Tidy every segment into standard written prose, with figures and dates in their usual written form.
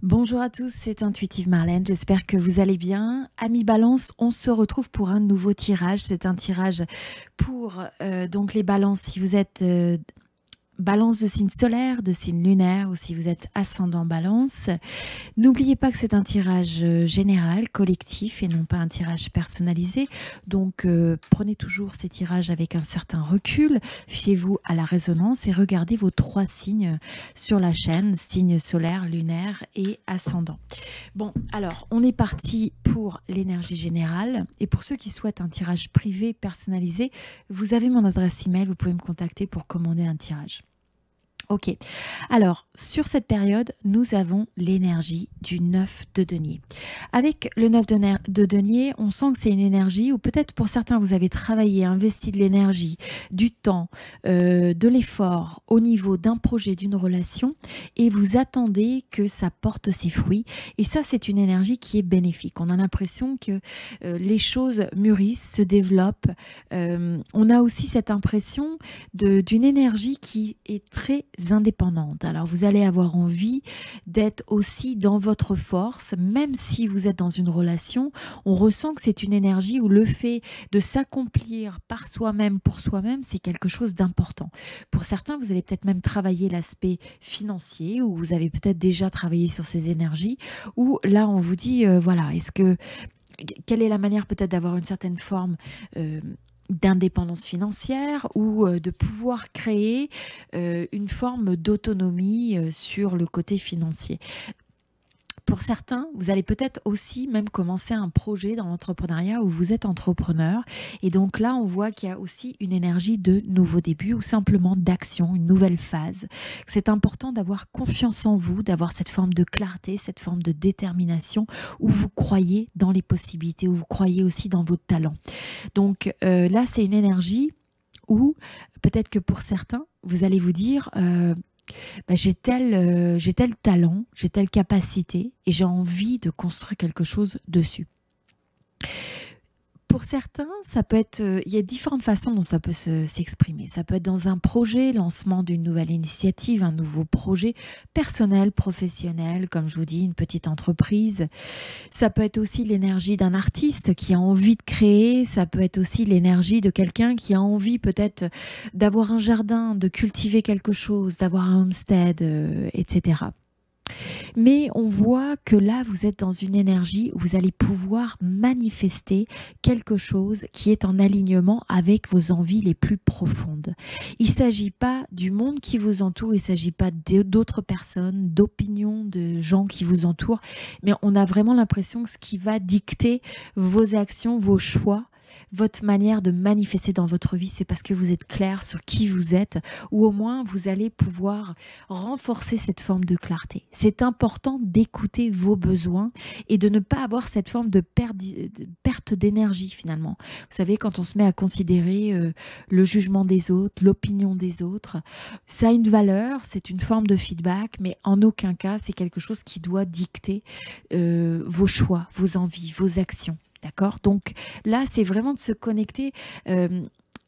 Bonjour à tous, c'est Intuitive Marlène, j'espère que vous allez bien. Amis Balance, on se retrouve pour un nouveau tirage. C'est un tirage pour donc les balances, si vous êtes balance de signe solaire, de signe lunaire ou si vous êtes ascendant balance. N'oubliez pas que c'est un tirage général, collectif et non pas un tirage personnalisé. Donc prenez toujours ces tirages avec un certain recul, fiez-vous à la résonance et regardez vos 3 signes sur la chaîne, signe solaire, lunaire et ascendant. Bon, alors on est parti pour l'énergie générale et pour ceux qui souhaitent un tirage privé personnalisé, vous avez mon adresse email, vous pouvez me contacter pour commander un tirage. Ok, alors sur cette période, nous avons l'énergie du 9 de denier. Avec le 9 de denier, on sent que c'est une énergie où peut-être pour certains, vous avez travaillé, investi de l'énergie, du temps, de l'effort au niveau d'un projet, d'une relation et vous attendez que ça porte ses fruits. Et ça, c'est une énergie qui est bénéfique. On a l'impression que les choses mûrissent, se développent. On a aussi cette impression d'une énergie qui est très indépendante. Alors vous allez avoir envie d'être aussi dans votre force, même si vous êtes dans une relation, on ressent que c'est une énergie où le fait de s'accomplir par soi-même, pour soi-même, c'est quelque chose d'important. Pour certains, vous allez peut-être même travailler l'aspect financier, ou vous avez peut-être déjà travaillé sur ces énergies, où là on vous dit, voilà, quelle est la manière peut-être d'avoir une certaine forme d'indépendance financière ou de pouvoir créer une forme d'autonomie sur le côté financier. Pour certains, vous allez peut-être aussi même commencer un projet dans l'entrepreneuriat où vous êtes entrepreneur. Et donc là, on voit qu'il y a aussi une énergie de nouveau début ou simplement d'action, une nouvelle phase. C'est important d'avoir confiance en vous, d'avoir cette forme de clarté, cette forme de détermination où vous croyez dans les possibilités, où vous croyez aussi dans vos talents. Donc là, c'est une énergie où peut-être que pour certains, vous allez vous dire... j'ai tel talent, j'ai telle capacité et j'ai envie de construire quelque chose dessus. Pour certains, ça peut être, il y a différentes façons dont ça peut s'exprimer. Ça peut être dans un projet, lancement d'une nouvelle initiative, un nouveau projet personnel, professionnel, comme je vous dis, une petite entreprise. Ça peut être aussi l'énergie d'un artiste qui a envie de créer. Ça peut être aussi l'énergie de quelqu'un qui a envie peut-être d'avoir un jardin, de cultiver quelque chose, d'avoir un homestead, etc. Mais on voit que là, vous êtes dans une énergie où vous allez pouvoir manifester quelque chose qui est en alignement avec vos envies les plus profondes. Il ne s'agit pas du monde qui vous entoure, il ne s'agit pas d'autres personnes, d'opinions, de gens qui vous entourent, mais on a vraiment l'impression que ce qui va dicter vos actions, vos choix, votre manière de manifester dans votre vie, c'est parce que vous êtes clair sur qui vous êtes, ou au moins vous allez pouvoir renforcer cette forme de clarté. C'est important d'écouter vos besoins et de ne pas avoir cette forme de perte d'énergie finalement. Vous savez, quand on se met à considérer le jugement des autres, l'opinion des autres, ça a une valeur, c'est une forme de feedback, mais en aucun cas c'est quelque chose qui doit dicter vos choix, vos envies, vos actions. D'accord? Donc là, c'est vraiment de se connecter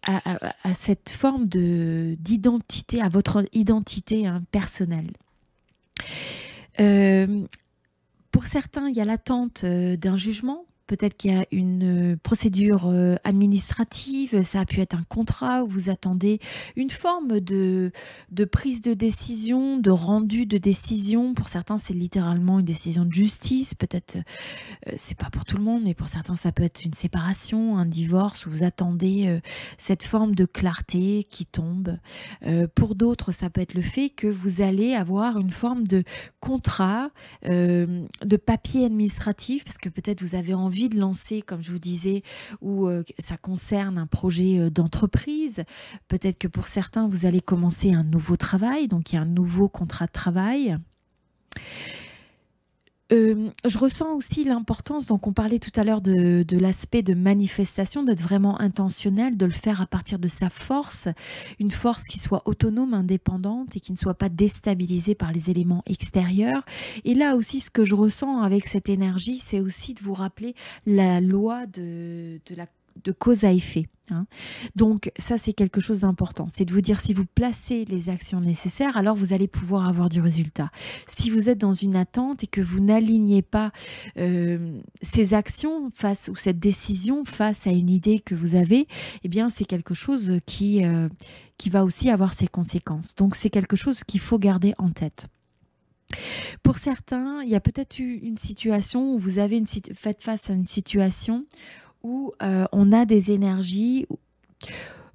à cette forme d'identité, à votre identité personnelle. Pour certains, il y a l'attente d'un jugement. Peut-être qu'il y a une procédure administrative, ça a pu être un contrat où vous attendez une forme de prise de décision, de rendu de décision. Pour certains, c'est littéralement une décision de justice. Peut-être, c'est pas pour tout le monde, mais pour certains, ça peut être une séparation, un divorce où vous attendez cette forme de clarté qui tombe. Pour d'autres, ça peut être le fait que vous allez avoir une forme de contrat, de papier administratif, parce que peut-être vous avez envie de lancer, comme je vous disais, ou ça concerne un projet d'entreprise. Peut-être que pour certains, vous allez commencer un nouveau travail, donc il y a un nouveau contrat de travail. Je ressens aussi l'importance, donc on parlait tout à l'heure de l'aspect de manifestation, d'être vraiment intentionnel, de le faire à partir de sa force, une force qui soit autonome, indépendante et qui ne soit pas déstabilisée par les éléments extérieurs. Et là aussi, ce que je ressens avec cette énergie, c'est aussi de vous rappeler la loi de de cause à effet. Hein. Donc ça, c'est quelque chose d'important. C'est de vous dire, si vous placez les actions nécessaires, alors vous allez pouvoir avoir du résultat. Si vous êtes dans une attente et que vous n'alignez pas ces actions face, ou cette décision face à une idée que vous avez, eh bien c'est quelque chose qui va aussi avoir ses conséquences. Donc c'est quelque chose qu'il faut garder en tête. Pour certains, il y a peut-être eu une situation où vous avez fait face à une situation où on a des énergies,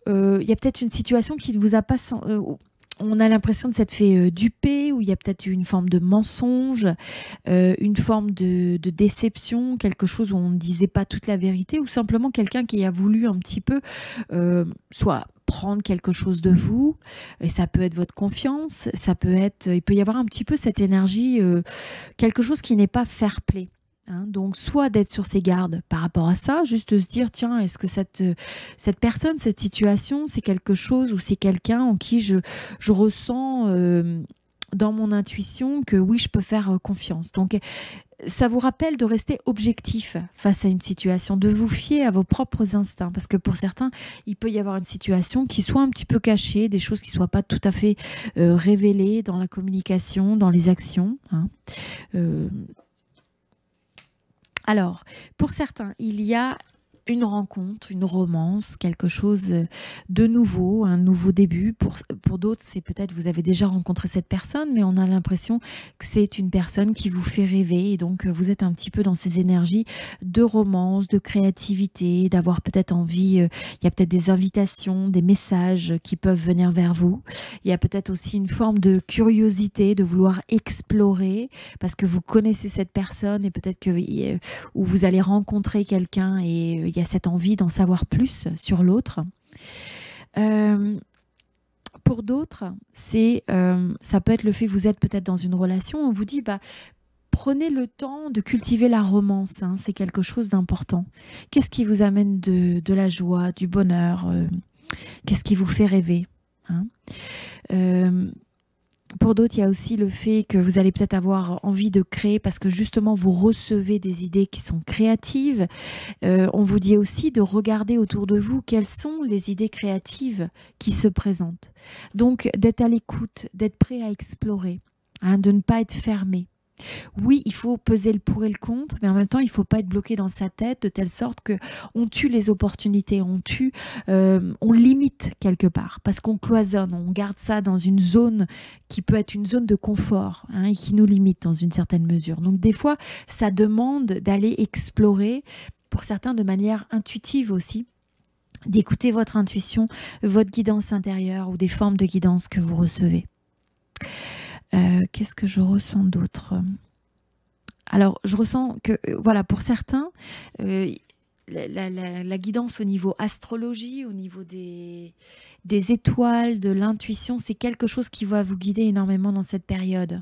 il y a peut-être une situation qui ne vous a pas... on a l'impression de s'être fait duper, où il y a peut-être eu une forme de mensonge, une forme de déception, quelque chose où on ne disait pas toute la vérité, ou simplement quelqu'un qui a voulu un petit peu soit prendre quelque chose de vous, et ça peut être votre confiance, ça peut être, il peut y avoir un petit peu cette énergie, quelque chose qui n'est pas fair-play. Hein, donc, soit d'être sur ses gardes par rapport à ça, juste de se dire, tiens, est-ce que cette personne, cette situation, c'est quelque chose ou c'est quelqu'un en qui je ressens dans mon intuition que oui, je peux faire confiance. Donc, ça vous rappelle de rester objectif face à une situation, de vous fier à vos propres instincts. Parce que pour certains, il peut y avoir une situation qui soit un petit peu cachée, des choses qui ne soient pas tout à fait révélées dans la communication, dans les actions. Hein. Alors, pour certains, il y a une rencontre, une romance, quelque chose de nouveau, un nouveau début. Pour d'autres, c'est peut-être vous avez déjà rencontré cette personne, mais on a l'impression que c'est une personne qui vous fait rêver. Et donc, vous êtes un petit peu dans ces énergies de romance, de créativité, d'avoir peut-être envie. Il y a peut-être des invitations, des messages qui peuvent venir vers vous. Il y a peut-être aussi une forme de curiosité, de vouloir explorer, parce que vous connaissez cette personne et peut-être que où vous allez rencontrer quelqu'un et il y a cette envie d'en savoir plus sur l'autre. Pour d'autres, ça peut être le fait que vous êtes peut-être dans une relation, on vous dit prenez le temps de cultiver la romance, hein, c'est quelque chose d'important. Qu'est-ce qui vous amène de la joie, du bonheur, qu'est-ce qui vous fait rêver, hein. Pour d'autres, il y a aussi le fait que vous allez peut-être avoir envie de créer parce que justement, vous recevez des idées qui sont créatives. On vous dit aussi de regarder autour de vous quelles sont les idées créatives qui se présentent. Donc, d'être à l'écoute, d'être prêt à explorer, hein, de ne pas être fermé. Oui, il faut peser le pour et le contre, mais en même temps, il ne faut pas être bloqué dans sa tête de telle sorte qu'on tue les opportunités, on limite quelque part, parce qu'on cloisonne, on garde ça dans une zone qui peut être une zone de confort, hein, et qui nous limite dans une certaine mesure. Donc des fois, ça demande d'aller explorer, pour certains de manière intuitive aussi, d'écouter votre intuition, votre guidance intérieure ou des formes de guidance que vous recevez. Qu'est-ce que je ressens d'autre ? Alors, je ressens que, voilà, pour certains, la guidance au niveau astrologie, au niveau des étoiles, de l'intuition, c'est quelque chose qui va vous guider énormément dans cette période.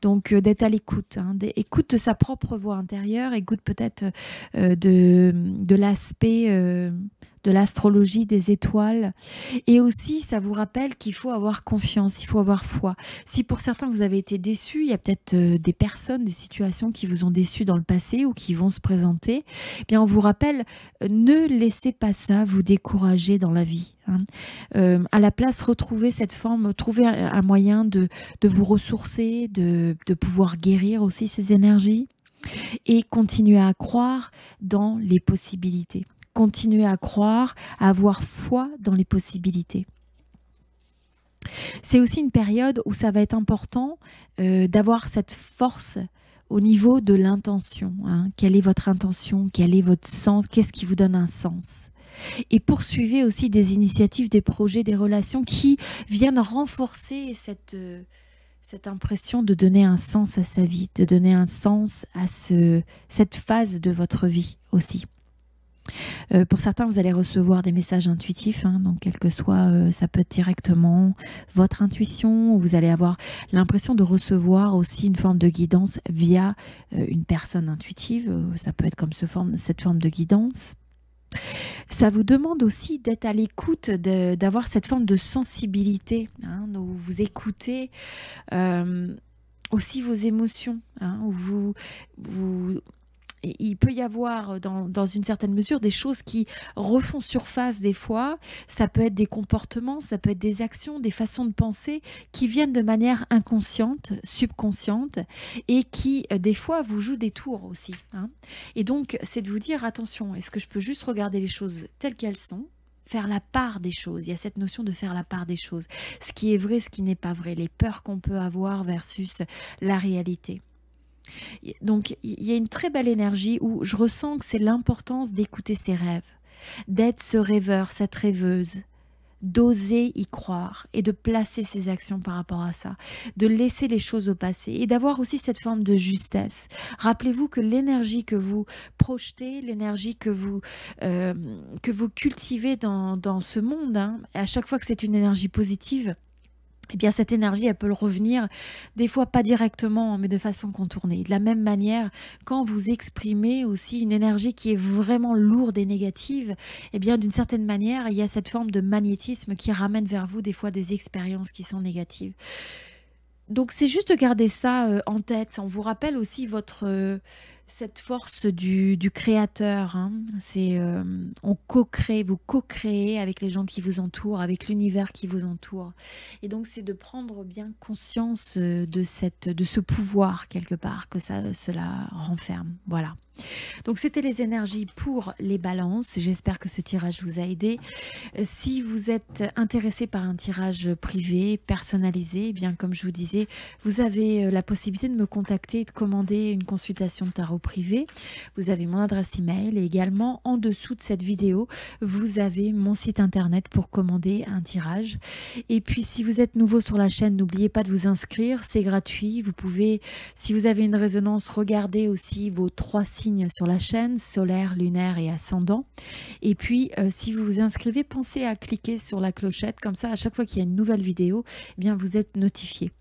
Donc, d'être à l'écoute, hein, écoute de sa propre voix intérieure, écoute peut-être de l'aspect... de l'astrologie, des étoiles. Et aussi, ça vous rappelle qu'il faut avoir confiance, il faut avoir foi. Si pour certains, vous avez été déçus, il y a peut-être des personnes, des situations qui vous ont déçus dans le passé ou qui vont se présenter, eh bien, on vous rappelle, ne laissez pas ça vous décourager dans la vie. Hein. À la place, retrouvez cette forme, trouvez un moyen de vous ressourcer, de pouvoir guérir aussi ces énergies et continuez à croire dans les possibilités. Continuer à croire, à avoir foi dans les possibilités. C'est aussi une période où ça va être important d'avoir cette force au niveau de l'intention. Hein. Quelle est votre intention? Quel est votre sens? Qu'est-ce qui vous donne un sens? Et poursuivez aussi des initiatives, des projets, des relations qui viennent renforcer cette impression de donner un sens à sa vie, de donner un sens à cette phase de votre vie aussi. Pour certains, vous allez recevoir des messages intuitifs, hein, donc quel que soit, ça peut être directement votre intuition, ou vous allez avoir l'impression de recevoir aussi une forme de guidance via une personne intuitive, ça peut être comme cette forme de guidance. Ça vous demande aussi d'être à l'écoute, d'avoir cette forme de sensibilité, hein, où vous écoutez aussi vos émotions, hein, où et il peut y avoir dans une certaine mesure des choses qui refont surface des fois. Ça peut être des comportements, ça peut être des actions, des façons de penser qui viennent de manière inconsciente, subconsciente et qui des fois vous jouent des tours aussi, hein. Et donc c'est de vous dire attention, est-ce que je peux juste regarder les choses telles qu'elles sont, faire la part des choses. Il y a cette notion de faire la part des choses. Ce qui est vrai, ce qui n'est pas vrai, les peurs qu'on peut avoir versus la réalité. Donc, il y a une très belle énergie où je ressens que c'est l'importance d'écouter ses rêves, d'être ce rêveur, cette rêveuse, d'oser y croire et de placer ses actions par rapport à ça, de laisser les choses au passé et d'avoir aussi cette forme de justesse. Rappelez-vous que l'énergie que vous projetez, l'énergie que vous cultivez dans ce monde, hein, à chaque fois que c'est une énergie positive, eh bien, cette énergie, elle peut revenir, des fois pas directement, mais de façon contournée. De la même manière, quand vous exprimez aussi une énergie qui est vraiment lourde et négative, eh bien, d'une certaine manière, il y a cette forme de magnétisme qui ramène vers vous des fois des expériences qui sont négatives. Donc, c'est juste de garder ça en tête. On vous rappelle aussi cette force du créateur, hein. On co-crée, vous co-créez avec les gens qui vous entourent, avec l'univers qui vous entoure. Et donc, c'est de prendre bien conscience de ce pouvoir quelque part que cela renferme. Voilà. Donc, c'était les énergies pour les balances. J'espère que ce tirage vous a aidé. Si vous êtes intéressé par un tirage privé, personnalisé, eh bien, comme je vous disais, vous avez la possibilité de me contacter et de commander une consultation de tarot privé. Vous avez mon adresse email et également en dessous de cette vidéo, vous avez mon site internet pour commander un tirage. Et puis, si vous êtes nouveau sur la chaîne, n'oubliez pas de vous inscrire, c'est gratuit. Vous pouvez, si vous avez une résonance, regarder aussi vos 3 signes sur la chaîne, solaire, lunaire et ascendant. Et puis, si vous vous inscrivez, pensez à cliquer sur la clochette. Comme ça, à chaque fois qu'il y a une nouvelle vidéo, eh bien, vous êtes notifié.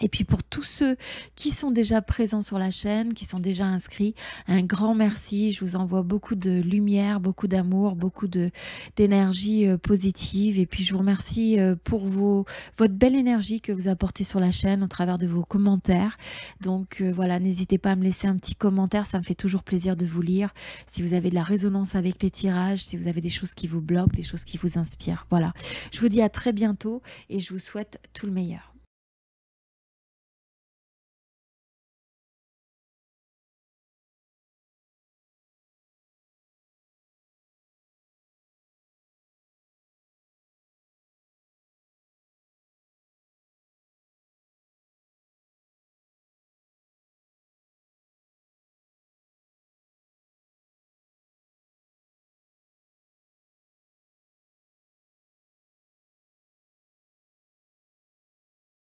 Et puis pour tous ceux qui sont déjà présents sur la chaîne, qui sont déjà inscrits, un grand merci. Je vous envoie beaucoup de lumière, beaucoup d'amour, beaucoup d'énergie positive. Et puis je vous remercie pour votre belle énergie que vous apportez sur la chaîne au travers de vos commentaires. Donc voilà, n'hésitez pas à me laisser un petit commentaire, ça me fait toujours plaisir de vous lire. Si vous avez de la résonance avec les tirages, si vous avez des choses qui vous bloquent, des choses qui vous inspirent. Voilà, je vous dis à très bientôt et je vous souhaite tout le meilleur.